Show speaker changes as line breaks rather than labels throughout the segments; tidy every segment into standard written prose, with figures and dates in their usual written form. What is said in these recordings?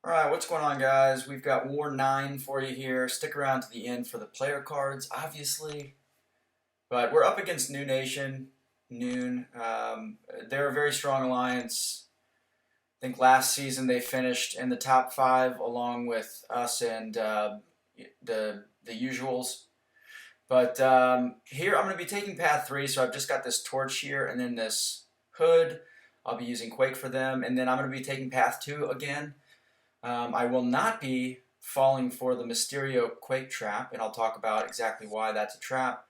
Alright, what's going on, guys? We've got War 9 for you here. Stick around to the end for the player cards, obviously. But we're up against New Nation, NEWN. They're a very strong alliance. I think last season they finished in the top 5 along with us and the usuals. But here I'm going to be taking path 3, so I've just got this torch here and then this hood. I'll be using Quake for them, and then I'm going to be taking path 2 again. I will not be falling for the Mysterio Quake trap, and I'll talk about exactly why that's a trap.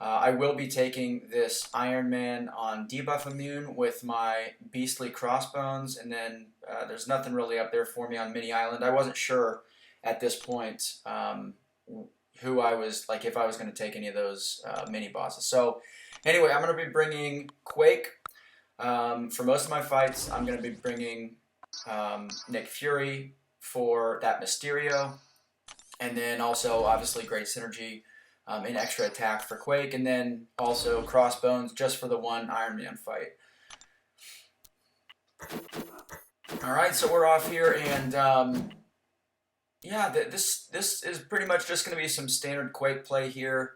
I will be taking this Iron Man on debuff immune with my beastly crossbones, and then there's nothing really up there for me on Mini Island. I wasn't sure at this point who I was, like if I was going to take any of those mini bosses. So anyway, I'm going to be bringing Quake. For most of my fights, I'm going to be bringing Nick Fury for that Mysterio, and then also obviously great synergy and extra attack for Quake, and then also Crossbones just for the one Iron Man fight. Alright, so we're off here, and yeah, this is pretty much just going to be some standard Quake play here.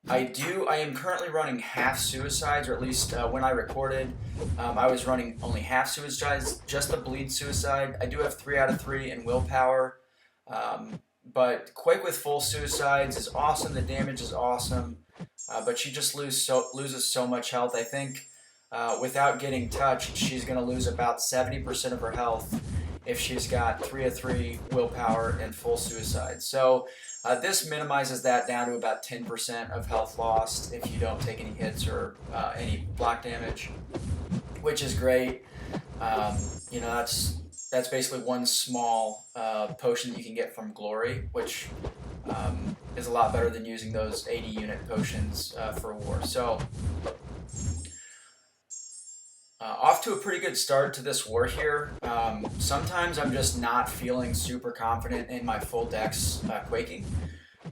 I am currently running half suicides, or at least when I recorded, I was running only half suicides, just the bleed suicide. I do have 3 out of 3 in willpower, but Quake with full suicides is awesome. The damage is awesome, but she just loses so much health. I think without getting touched, she's going to lose about 70% of her health if she's got 3 of 3 willpower and full suicide. So this minimizes that down to about 10% of health lost if you don't take any hits or any block damage, which is great. You know, that's basically one small potion that you can get from Glory, which is a lot better than using those 80 unit potions for war. So off to a pretty good start to this war here. Sometimes I'm just not feeling super confident in my full dex quaking,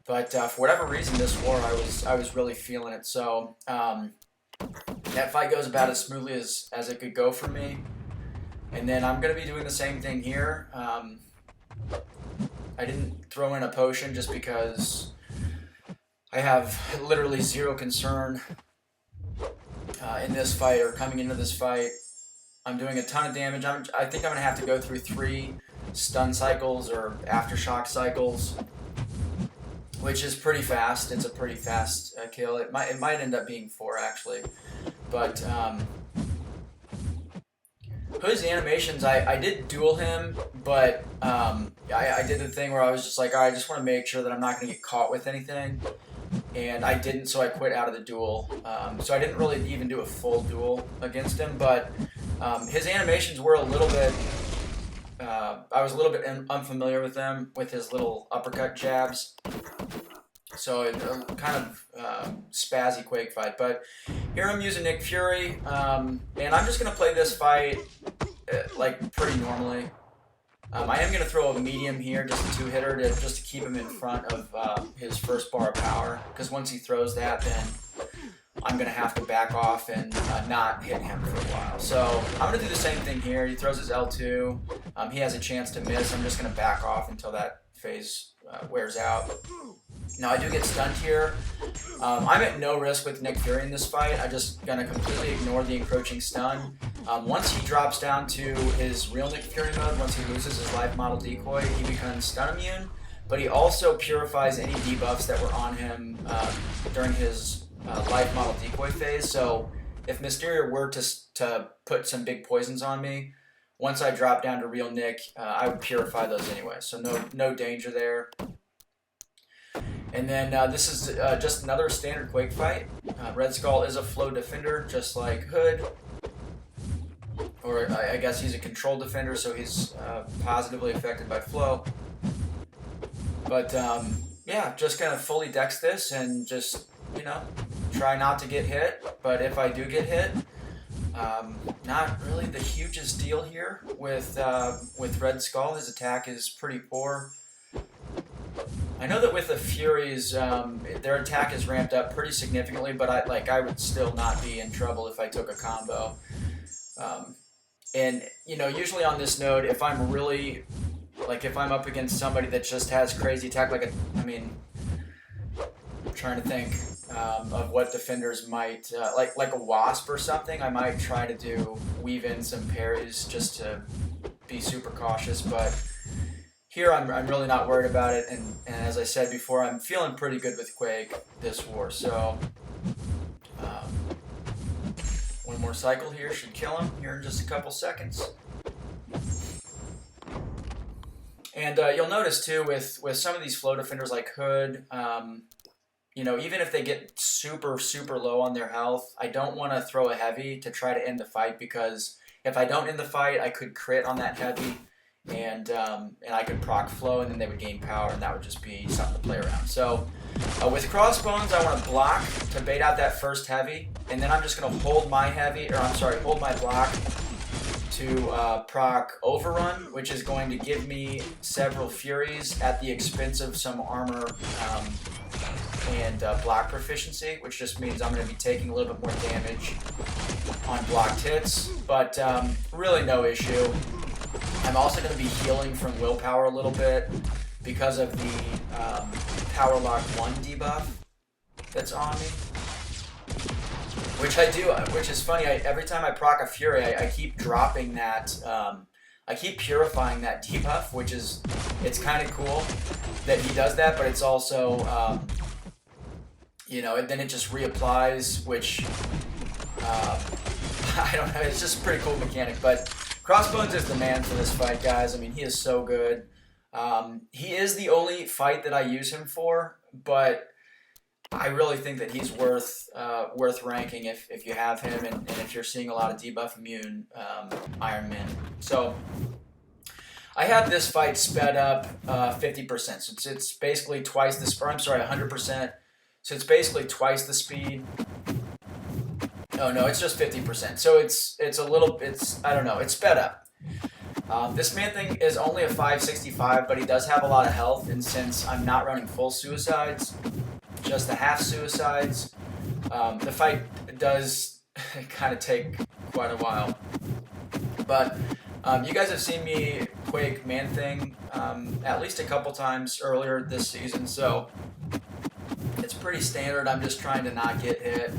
but for whatever reason this war I was really feeling it. So that fight goes about as smoothly as it could go for me, and then I'm going to be doing the same thing here. I didn't throw in a potion just because I have literally zero concern in this fight, or coming into this fight. I'm doing a ton of damage. I think I'm going to have to go through 3 stun cycles or aftershock cycles, which is pretty fast. It's a pretty fast kill. It might end up being 4 actually, but Hood's animations, I did duel him, but I did the thing where I was just like, all right, I just want to make sure that I'm not going to get caught with anything. And I didn't, so I quit out of the duel. So I didn't really even do a full duel against him, but his animations were a little bit, I was a little bit unfamiliar with them, with his little uppercut jabs. So kind of spazzy Quake fight. But here I'm using Nick Fury, and I'm just going to play this fight like pretty normally. I am going to throw a medium here, just a 2-hitter, just to keep him in front of his first bar of power, because once he throws that, then I'm going to have to back off and not hit him for a while. So I'm going to do the same thing here. He throws his L2. He has a chance to miss. I'm just going to back off until that phase wears out. Now I do get stunned here. I'm at no risk with Nick Fury in this fight. I'm just going to completely ignore the encroaching stun. Once he drops down to his real Nick Fury mode, once he loses his life model decoy, he becomes stun immune, but he also purifies any debuffs that were on him during his life model decoy phase. So if Mysterio were to put some big poisons on me, once I drop down to real Nick, I would purify those anyway. So no danger there. And then this is just another standard Quake fight. Red Skull is a flow defender, just like Hood. Or I guess he's a control defender, so he's positively affected by flow. But yeah, just gonna fully dex this and just, you know, try not to get hit. But if I do get hit, not really the hugest deal here with Red Skull. His attack is pretty poor. I know that with the Furies, their attack is ramped up pretty significantly, but I would still not be in trouble if I took a combo. And usually on this node, if I'm really if I'm up against somebody that just has crazy attack, I'm trying to think of what defenders might like a wasp or something. I might try to weave in some parries just to be super cautious, but here I'm really not worried about it, and as I said before, I'm feeling pretty good with Quake this war, so one more cycle here should kill him here in just a couple seconds. And you'll notice too with some of these flow defenders like Hood, even if they get super low on their health, I don't want to throw a heavy to try to end the fight, because if I don't end the fight, I could crit on that heavy, and I could proc flow, and then they would gain power, and that would just be something to play around. So with crossbones, I want to block to bait out that first heavy, and then I'm just going to hold my hold my block to proc overrun, which is going to give me several furies at the expense of some armor and block proficiency, which just means I'm going to be taking a little bit more damage on blocked hits, but really no issue. I'm also going to be healing from willpower a little bit because of the Power Lock 1 debuff that's on me. Which is funny, every time I proc a Fury, I keep dropping that, I keep purifying that debuff, it's kind of cool that he does that, but it's also, then it just reapplies, which, I don't know, it's just a pretty cool mechanic, but Crossbones is the man for this fight, guys. I mean, he is so good. He is the only fight that I use him for, but I really think that he's worth ranking if you have him, and if you're seeing a lot of debuff immune Iron Men. So I have this fight sped up 50%, so it's basically twice the speed. I'm sorry, 100%. So it's basically twice the speed. Oh no, it's just 50%. So it's I don't know, it's sped up. This man thing is only a 565, but he does have a lot of health, and since I'm not running full suicides, just the half suicides, the fight does kind of take quite a while. But you guys have seen me Quake Man Thing at least a couple times earlier this season, so it's pretty standard. I'm just trying to not get hit.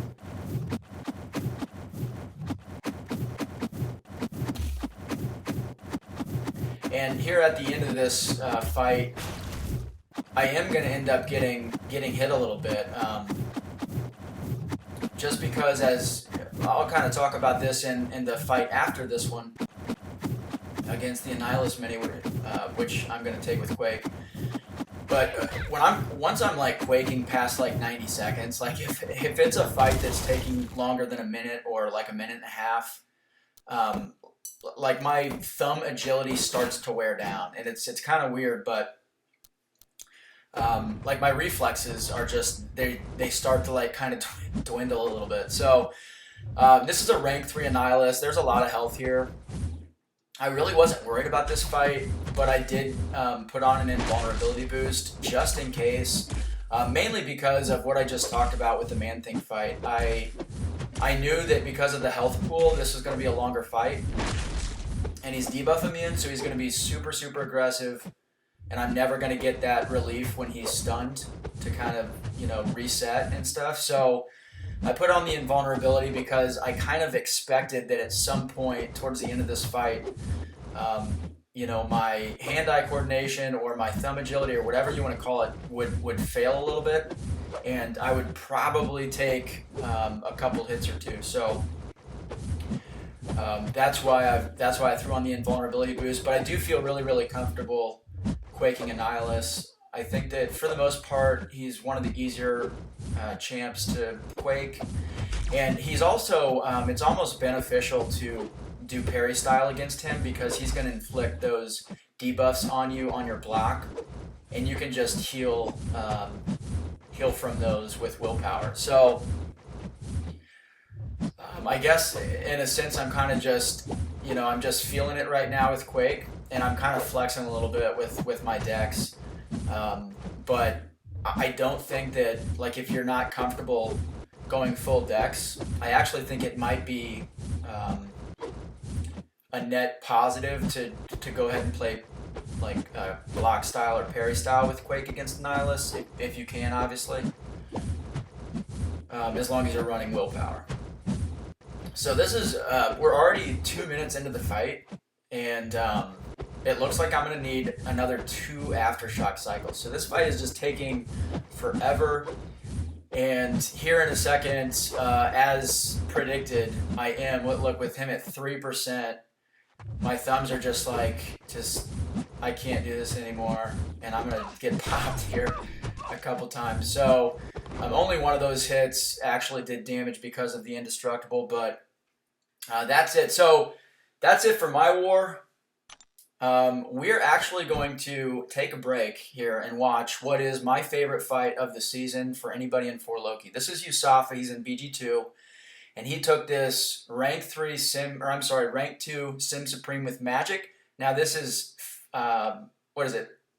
And here at the end of this fight, I am going to end up getting hit a little bit, just because, as I'll kind of talk about this in the fight after this one against the Annihilus Mini, which I'm going to take with Quake. But once I'm like quaking past like 90 seconds, like if it's a fight that's taking longer than a minute or like a minute and a half, like my thumb agility starts to wear down, and it's kind of weird, but like my reflexes are just they start to like kind of dwindle a little bit. So this is a rank 3 Annihilus. There's a lot of health here. I really wasn't worried about this fight, but I did put on an invulnerability boost just in case, mainly because of what I just talked about with the Man Thing fight. I knew that because of the health pool, this was going to be a longer fight, and he's debuff immune, so he's going to be super aggressive, and I'm never going to get that relief when he's stunned to kind of, reset and stuff. So I put on the invulnerability because I kind of expected that at some point towards the end of this fight, my hand-eye coordination or my thumb agility or whatever you want to call it would fail a little bit, and I would probably take a couple hits or two. So that's why I threw on the invulnerability boost. But I do feel really comfortable quaking Annihilus. I think that for the most part, he's one of the easier champs to quake, and he's also it's almost beneficial to do parry style against him, because he's going to inflict those debuffs on you on your block, and you can just heal from those with willpower. So I guess in a sense I'm kind of just I'm just feeling it right now with Quake, and I'm kind of flexing a little bit with my decks, but I don't think that, like, if you're not comfortable going full decks, I actually think it might be a net positive to go ahead and play like block style or parry style with Quake against Nihilus, if you can, obviously. As long as you're running willpower. So this is, we're already 2 minutes into the fight, and it looks like I'm going to need another 2 aftershock cycles. So this fight is just taking forever. And here in a second, as predicted, I am. Look, with him at 3%, my thumbs are just like, I can't do this anymore. And I'm going to get popped here a couple times. So only one of those hits actually did damage because of the indestructible, but that's it. So that's it for my war. We're actually going to take a break here and watch what is my favorite fight of the season for anybody in 4 Loki. This is Yusafa. He's in BG2, and he took this rank 2 Sim Supreme with Magic. Now this is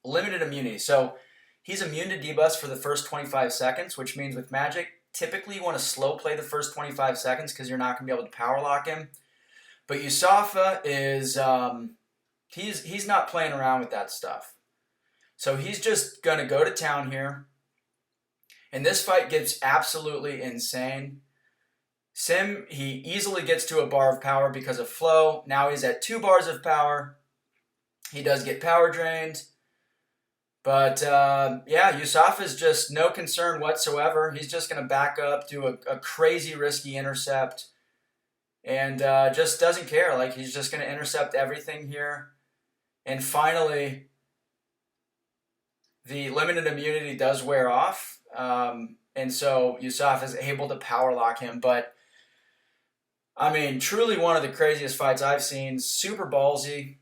limited immunity. So he's immune to debuffs for the first 25 seconds, which means with Magic, typically you want to slow play the first 25 seconds because you're not going to be able to power lock him. But Yusafa is he's not playing around with that stuff. So he's just going to go to town here. And this fight gets absolutely insane. Sim, he easily gets to a bar of power because of flow. Now he's at 2 bars of power. He does get power drained. But, yeah, Yusafa is just no concern whatsoever. He's just going to back up, do a crazy risky intercept, and just doesn't care. Like, he's just going to intercept everything here. And finally, the limited immunity does wear off. And so Yusafa is able to power lock him. But, I mean, truly one of the craziest fights I've seen. Super ballsy.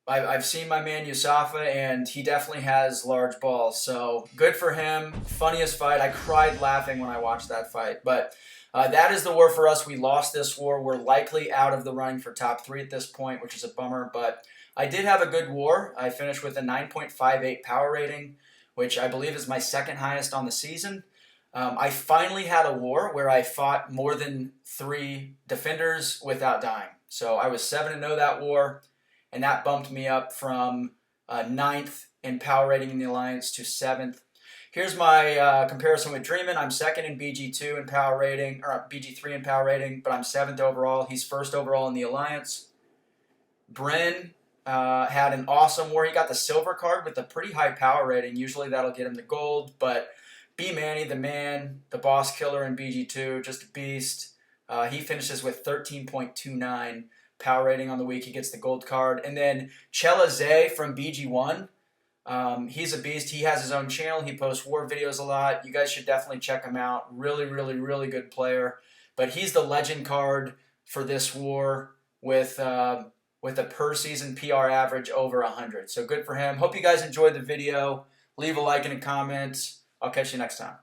I've seen my man Yusafa, and he definitely has large balls. So good for him. Funniest fight. I cried laughing when I watched that fight. But that is the war for us. We lost this war. We're likely out of the running for top 3 at this point, which is a bummer. But I did have a good war. I finished with a 9.58 power rating, which I believe is my 2nd highest on the season. I finally had a war where I fought more than 3 defenders without dying. So I was 7-0 that war. And that bumped me up from 9th in power rating in the Alliance to 7th. Here's my comparison with dreamin. I'm 2nd in BG2 in power rating, or BG3 in power rating, but I'm 7th overall. He's 1st overall in the Alliance. Bryn had an awesome war. He got the silver card with a pretty high power rating. Usually that'll get him the gold, but B Manny, the man, the boss killer in BG2, just a beast. He finishes with 13.29. power rating on the week. He gets the gold card. And then Chella Zay from BG1. He's a beast. He has his own channel. He posts war videos a lot. You guys should definitely check him out. Really, really, really good player. But he's the legend card for this war with a per season PR average over 100. So good for him. Hope you guys enjoyed the video. Leave a like and a comment. I'll catch you next time.